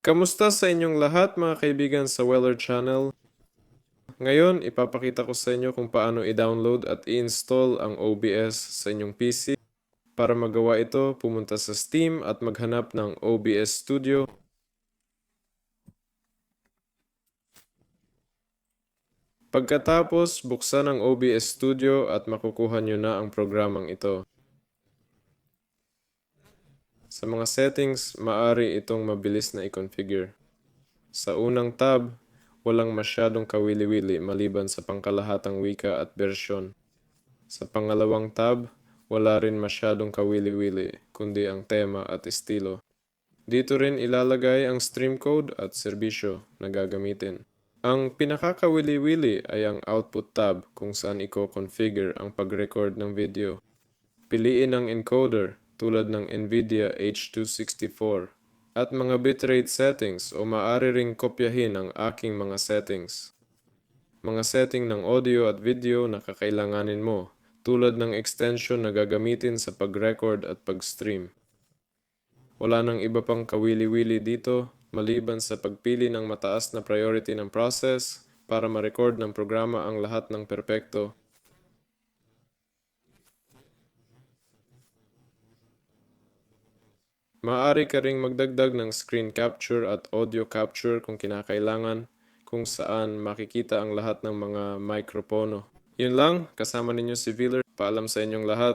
Kamusta sa inyong lahat mga kaibigan sa Weller Channel? Ngayon, ipapakita ko sa inyo kung paano i-download at i-install ang OBS sa inyong PC. Para magawa ito, pumunta sa Steam at maghanap ng OBS Studio. Pagkatapos, buksan ang OBS Studio at makukuha nyo na ang programang ito. Sa mga settings, maaari itong mabilis na i-configure. Sa unang tab, walang masyadong kawili-wili maliban sa pangkalahatang wika at bersyon. Sa pangalawang tab, wala rin masyadong kawili-wili kundi ang tema at estilo. Dito rin ilalagay ang stream code at serbisyo na gagamitin. Ang pinakakawili-wili ay ang output tab kung saan i-configure ang pag-record ng video. Piliin ang encoder tulad ng NVIDIA H264 at mga bitrate settings o maaari ring kopyahin ang aking mga settings. Mga setting ng audio at video na kakailanganin mo tulad ng extension na gagamitin sa pag-record at pag-stream. Wala nang iba pang kawili-wili dito maliban sa pagpili ng mataas na priority ng process para ma-record ng programa ang lahat ng perpekto. Maaari ka ring magdagdag ng screen capture at audio capture kung kinakailangan, kung saan makikita ang lahat ng mga mikropono. Yun lang, kasama ninyo si Viller. Paalam sa inyong lahat.